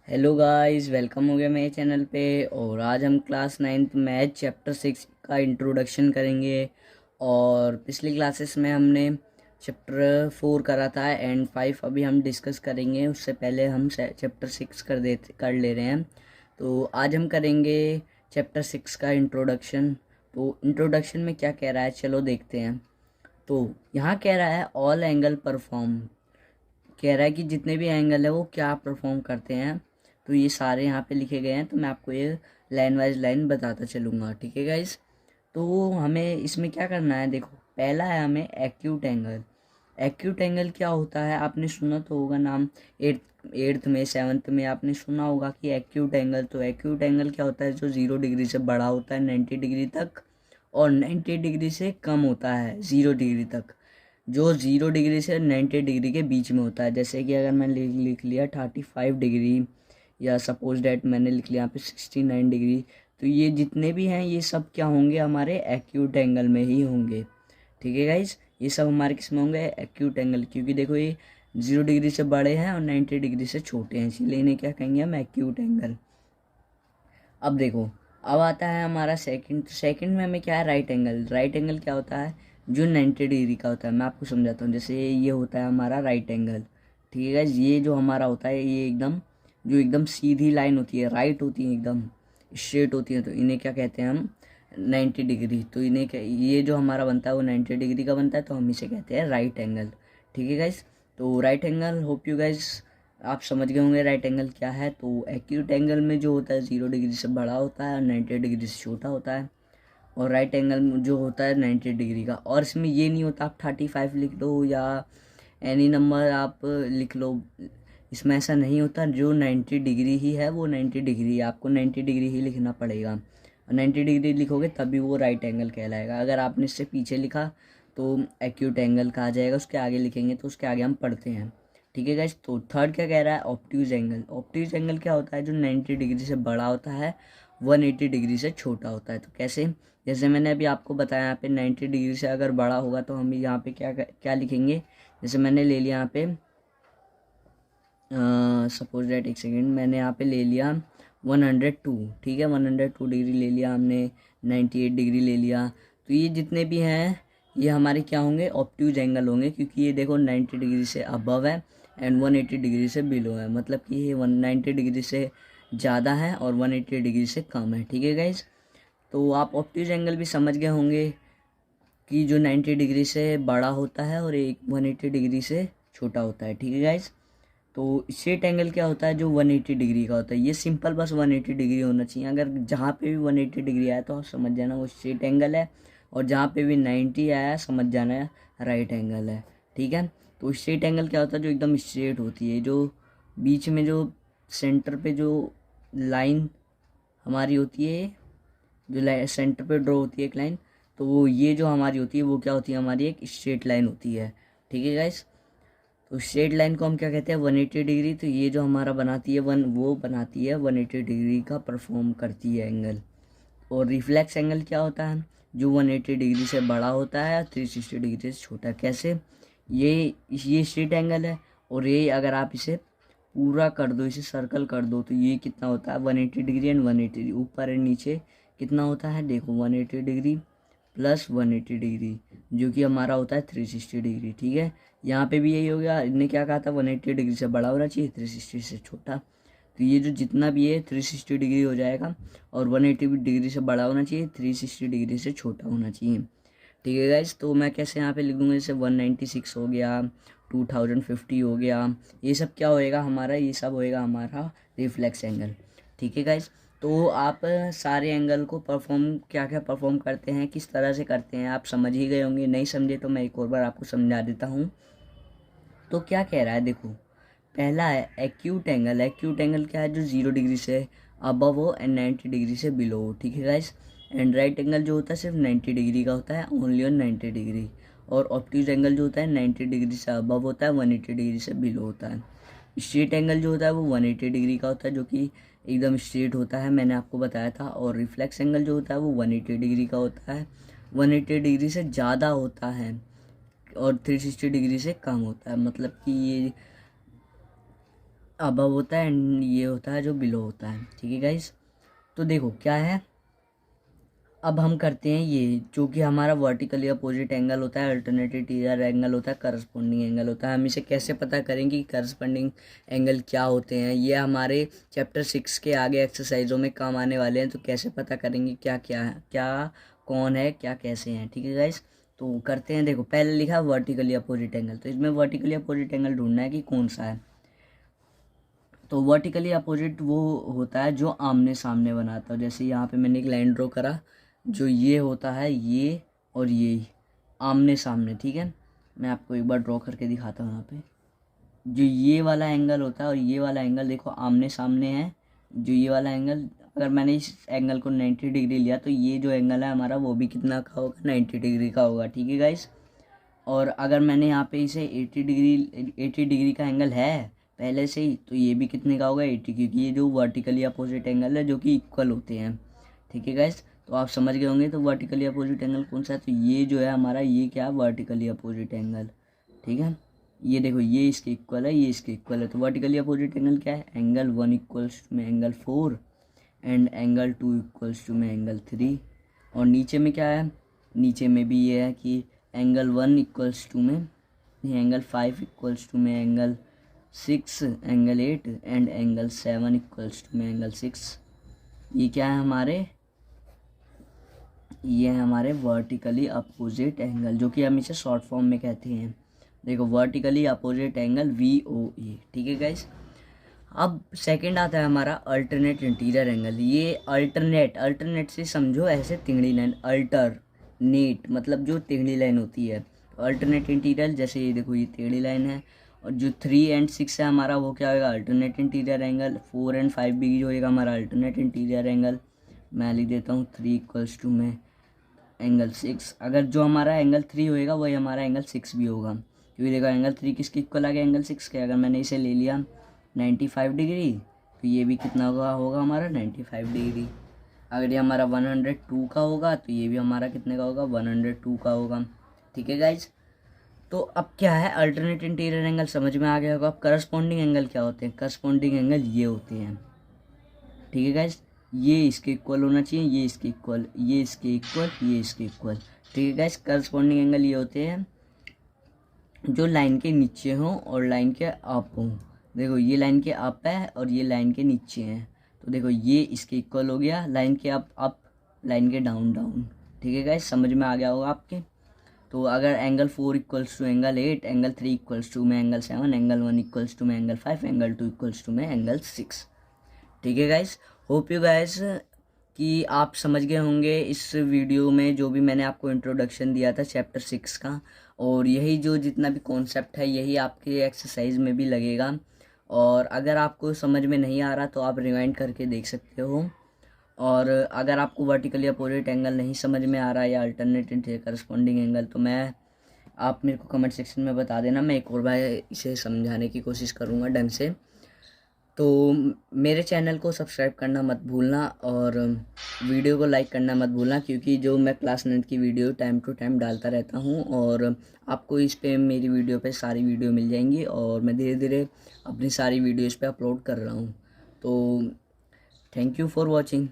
Hello guys, welcome हो गया मेरे चैनल पे। और आज हम क्लास 9th मैथ चैप्टर 6 का इंट्रोडक्शन करेंगे। और पिछली क्लासेस में हमने चैप्टर 4 करा था एंड 5 अभी हम डिस्कस करेंगे। उससे पहले हम चैप्टर 6 कर ले रहे हैं। तो आज हम करेंगे चैप्टर 6 का इंट्रोडक्शन। तो इंट्रोडक्शन में क्या कह रहा है, चलो देखते हैं। तो यहाँ कह रहा है ऑल एंगल परफॉर्म, कह रहा है कि जितने भी एंगल है वो क्या परफॉर्म करते हैं। तो ये सारे यहाँ पे लिखे गए हैं, तो मैं आपको ये लाइन वाइज लाइन बताता चलूँगा, ठीक है गाइस। तो हमें इसमें क्या करना है, देखो पहला है हमें एक्यूट एंगल। एक्यूट एंगल क्या होता है, आपने सुना तो होगा नाम। एट्थ में 7th में आपने सुना होगा कि एक्यूट एंगल। तो एक्यूट एंगल क्या होता है, जो 0 डिग्री से बड़ा होता है 90 डिग्री तक, और 90 डिग्री से कम होता है 0 डिग्री तक, जो 0 डिग्री से 90 डिग्री के बीच में होता है। जैसे कि अगर मैं लिख लिया 35 डिग्री, या सपोज डैट मैंने लिख लिया यहाँ पे 69 डिग्री। तो ये जितने भी हैं ये सब क्या होंगे, हमारे एक्यूट एंगल में ही होंगे, ठीक है गाइज। ये सब हमारे किस में होंगे, एक्यूट एंगल, क्योंकि देखो ये 0 डिग्री से बड़े हैं और 90 डिग्री से छोटे हैं, इसीलिए इन्हें क्या कहेंगे हम, एक्यूट एंगल। अब देखो, अब आता है हमारा सेकंड। सेकंड में हमें क्या है, राइट एंगल। राइट एंगल क्या होता है, जो 90 डिग्री का होता है। मैं आपको समझाता हूँ। जैसे ये होता है हमारा राइट एंगल, ठीक है। ये जो हमारा होता है, ये एकदम जो एकदम सीधी लाइन होती है, राइट होती है, एकदम स्ट्रेट होती है, तो इन्हें क्या कहते हैं हम, 90 डिग्री। तो ये जो हमारा बनता है वो 90 डिग्री का बनता है, तो हम इसे कहते हैं राइट एंगल, ठीक है गाइज। तो right angle, hope you guys आप समझ गए होंगे राइट एंगल क्या है। तो एक्यूट एंगल में जो होता है 0 डिग्री से बड़ा होता है और 90 डिग्री से छोटा होता है। और राइट एंगल जो होता है 90 डिग्री का। और इसमें ये नहीं होता आप 35 लिख लो या एनी नंबर आप लिख लो, इसमें ऐसा नहीं होता। जो 90 डिग्री ही है वो 90 डिग्री है, आपको 90 डिग्री ही लिखना पड़ेगा। और 90 डिग्री लिखोगे तभी वो राइट एंगल कहलाएगा। अगर आपने इससे पीछे लिखा तो एक्यूट एंगल कहा जाएगा, उसके आगे लिखेंगे तो उसके आगे हम पढ़ते हैं, ठीक है गाइस। तो थर्ड क्या कह रहा है, ऑब्ट्यूज एंगल। ऑब्ट्यूज एंगल क्या होता है, जो 90 डिग्री से बड़ा होता है 180 डिग्री से छोटा होता है। तो कैसे, जैसे मैंने अभी आपको बताया, यहाँ पे 90 डिग्री से अगर बड़ा होगा तो हम यहाँ पे क्या क्या लिखेंगे। जैसे मैंने ले लिया यहाँ पे, सपोज डेट, एक सेकेंड, मैंने यहाँ पे ले लिया 102, ठीक है। 102 डिग्री ले लिया हमने, 98 डिग्री ले लिया। तो ये जितने भी हैं ये हमारे क्या होंगे, ऑब्ट्यूज एंगल होंगे, क्योंकि ये देखो 90 डिग्री से अबव है एंड 180 डिग्री से बिलो है। मतलब कि ये 190 डिग्री से ज़्यादा है और 180 डिग्री से कम है, ठीक है गाइज। तो आप ऑब्ट्यूज एंगल भी समझ गए होंगे कि जो 90 डिग्री से बड़ा होता है और एक 180 डिग्री से छोटा होता है, ठीक है गाइज। तो स्ट्रेट एंगल क्या होता है, जो 180 डिग्री का होता है। ये सिंपल बस 180 डिग्री होना चाहिए। अगर जहाँ पे भी 180 डिग्री आया तो आप समझ जाना वो स्ट्रेट एंगल है, और जहाँ पे भी 90 आया समझ जाना है राइट एंगल है, ठीक है। तो स्ट्रेट एंगल क्या होता है, जो एकदम स्ट्रेट होती है, जो बीच में जो सेंटर पे जो लाइन हमारी होती है, जो सेंटर पे ड्रॉ होती है एक लाइन, तो वो ये जो हमारी होती है वो क्या होती है, हमारी एक स्ट्रेट लाइन होती है, ठीक है गाइस। तो स्ट्रेट लाइन को हम क्या कहते हैं, 180 डिग्री। तो ये जो हमारा बनाती है वो बनाती है 180 डिग्री का परफॉर्म करती है एंगल। और रिफ्लेक्स एंगल क्या होता है, जो 180 डिग्री से बड़ा होता है 360 डिग्री से छोटा। कैसे, ये स्ट्रेट एंगल है, और ये अगर आप इसे पूरा कर दो, इसे सर्कल कर दो, तो ये कितना होता है, 180 डिग्री एंड 180, ऊपर एंड नीचे कितना होता है, देखो 180 डिग्री प्लस 180 डिग्री, जो कि हमारा होता है 360 डिग्री, ठीक है। यहाँ पे भी यही हो गया, इनने क्या कहा था, 180 डिग्री से बड़ा होना चाहिए, 360 से छोटा। तो ये जो जितना भी है 360 डिग्री हो जाएगा, और 180 डिग्री से बड़ा होना चाहिए, 360 डिग्री से छोटा होना चाहिए, ठीक है गाइज। तो मैं कैसे यहाँ पे लिख दूँगा, जैसे 196 हो गया, 2050 हो गया, ये सब क्या होएगा हमारा, ये सब होएगा हमारा रिफ्लेक्स एंगल, ठीक है गाइज। तो आप सारे एंगल को परफॉर्म क्या क्या परफॉर्म करते हैं, किस तरह से करते हैं, आप समझ ही गए होंगे। नहीं समझे तो मैं एक और बार आपको समझा देता हूँ। तो क्या कह रहा है, देखो पहला है एक्यूट एंगल। एक्यूट एंगल क्या है, जो 0 डिग्री से अबव हो एंड 90 डिग्री से बिलो हो, ठीक है गाइस। एंड राइट एंगल जो होता है सिर्फ 90 डिग्री का होता है, ओनली ऑन 90 डिग्री। और ऑब्ट्यूज एंगल जो होता है 90 डिग्री से अबव होता है, 180 डिग्री से बिलो होता है। स्ट्रेट एंगल जो होता है वो 180 डिग्री का होता है, जो कि एकदम स्ट्रेट होता है, मैंने आपको बताया था। और रिफ्लेक्स एंगल जो होता है वो 180 डिग्री का होता है, 180 डिग्री से ज़्यादा होता है, और 360 डिग्री से कम होता है। मतलब कि ये अबव होता है एंड ये होता है जो बिलो होता है। ठीक है गाइस, तो देखो क्या है, अब हम करते हैं ये जो कि हमारा वर्टिकली अपोजिट एंगल होता है, अल्टरनेट इंटीरियर एंगल होता है, करस्पॉन्डिंग एंगल होता है। हम इसे कैसे पता करेंगे कि करस्पॉन्डिंग एंगल क्या होते हैं, ये हमारे चैप्टर 6 के आगे एक्सरसाइजों में काम आने वाले हैं। तो कैसे पता करेंगे क्या क्या है, क्या कौन है, क्या कैसे हैं। ठीक है गाइस, तो करते हैं। देखो पहले लिखा वर्टिकली अपोजिट एंगल, तो इसमें वर्टिकली अपोजिट एंगल ढूंढना है कि कौन सा है। तो वर्टिकली अपोजिट वो होता है जो आमने सामने बनाता है। जैसे यहाँ पे मैंने एक लाइन ड्रॉ करा, जो ये होता है ये और ये आमने सामने। ठीक है, मैं आपको एक बार ड्रॉ करके दिखाता हूँ। यहाँ पे जो ये वाला एंगल होता है और ये वाला एंगल देखो आमने सामने है। जो ये वाला एंगल, अगर मैंने इस एंगल को 90 डिग्री लिया तो ये जो एंगल है हमारा वो भी कितना का होगा, 90 डिग्री का होगा। ठीक है गाइस, और अगर मैंने यहाँ पे इसे 80 डिग्री का एंगल है पहले से ही, तो ये भी कितने का होगा, 80, क्योंकि ये जो वर्टिकली अपोजिट एंगल है जो कि इक्वल होते हैं। ठीक है गाइस, तो आप समझ गए होंगे तो वर्टिकली अपोजिट एंगल कौन सा है। तो ये जो है हमारा, ये क्या है, वर्टिकली अपोजिट एंगल। ठीक है, ये देखो ये इसके इक्वल है, ये इसके इक्वल है। तो वर्टिकली अपोजिट एंगल क्या है, एंगल 1 इक्वल्स टू में angle 4 and angle 2 equals to में एंगल 3। और नीचे में क्या है, नीचे में भी ये है कि एंगल 1 इक्वल्स टू में एंगल 5 इक्वल्स टू में angle 6, angle 8 and angle 7 equals to में एंगल 6। ये क्या है हमारे, ये है हमारे वर्टिकली अपोजिट एंगल, जो कि हम इसे शॉर्ट फॉर्म में कहते हैं। देखो वर्टिकली अपोजिट एंगल VOA। ठीक है गाइस, अब सेकंड आता है हमारा अल्टरनेट इंटीरियर एंगल। ये अल्टरनेट से समझो ऐसे तिगड़ी लाइन, अल्टरनेट मतलब जो तिगड़ी लाइन होती है। अल्टरनेट इंटीरियर, जैसे ये देखो ये तिगड़ी लाइन है, और जो 3 एंड 6 है हमारा वो क्या होगा, अल्टरनेट इंटीरियर एंगल। 4 एंड 5 भी जो होगा हमारा अल्टरनेट इंटीरियर एंगल। मैं लिख देता हूँ 3 इक्वल्स टू में एंगल 6। अगर जो हमारा एंगल 3 होएगा वही हमारा एंगल 6 भी होगा, क्योंकि देखो एंगल 3 किसके इक्वल आ गया, एंगल 6 के। अगर मैंने इसे ले लिया 95 डिग्री, तो ये भी कितना होगा हमारा 95 डिग्री। अगर ये हमारा 102 का होगा तो ये भी हमारा कितने का होगा, 102 का होगा। ठीक है गाइज, तो अब क्या है, अल्टरनेट इंटीरियर एंगल समझ में आ गया होगा। अब करस्पॉन्डिंग एंगल क्या होते हैं, करस्पॉन्डिंग एंगल ये होते हैं। ठीक है गाइज, ये इसके इक्वल होना चाहिए, ये इसके इक्वल, ये इसके इक्वल, ये इसके इक्वल। ठीक है गाइज, करस्पॉन्डिंग एंगल ये होते हैं जो लाइन के नीचे हों और लाइन के अप हों। देखो ये लाइन के अप है और ये लाइन के नीचे हैं, तो देखो ये इसके इक्वल हो गया, लाइन के अप लाइन के डाउन डाउन। ठीक है गाइज, समझ में आ गया होगा आपके। तो अगर angle 4 equals to angle 8, angle 3 equals to में एंगल 7, एंगल 1 इक्वल्स टू में एंगल 5, एंगल 2 इक्वल्स टू में एंगल 6। ठीक है गाइज, होप यू गाइज कि आप समझ गए होंगे इस वीडियो में जो भी मैंने आपको इंट्रोडक्शन दिया था चैप्टर 6 का। और यही जो जितना भी कॉन्सेप्ट है यही आपके एक्सरसाइज में भी लगेगा। और अगर आपको समझ में नहीं आ रहा तो आप रिवाइंड करके देख सकते हो। और अगर आपको वर्टिकली अपोजिट एंगल नहीं समझ में आ रहा या अल्टरनेट करस्पॉन्डिंग एंगल, तो आप मेरे को कमेंट सेक्शन में बता देना, मैं एक और बार इसे समझाने की कोशिश करूँगा ढंग से। तो मेरे चैनल को सब्सक्राइब करना मत भूलना और वीडियो को लाइक करना मत भूलना, क्योंकि जो मैं क्लास 9 की वीडियो टाइम टू टाइम डालता रहता हूँ और आपको इस पे मेरी वीडियो पे सारी वीडियो मिल जाएंगी। और मैं धीरे धीरे अपनी सारी वीडियो इस पे अपलोड कर रहा हूँ। तो थैंक यू फॉर वॉचिंग।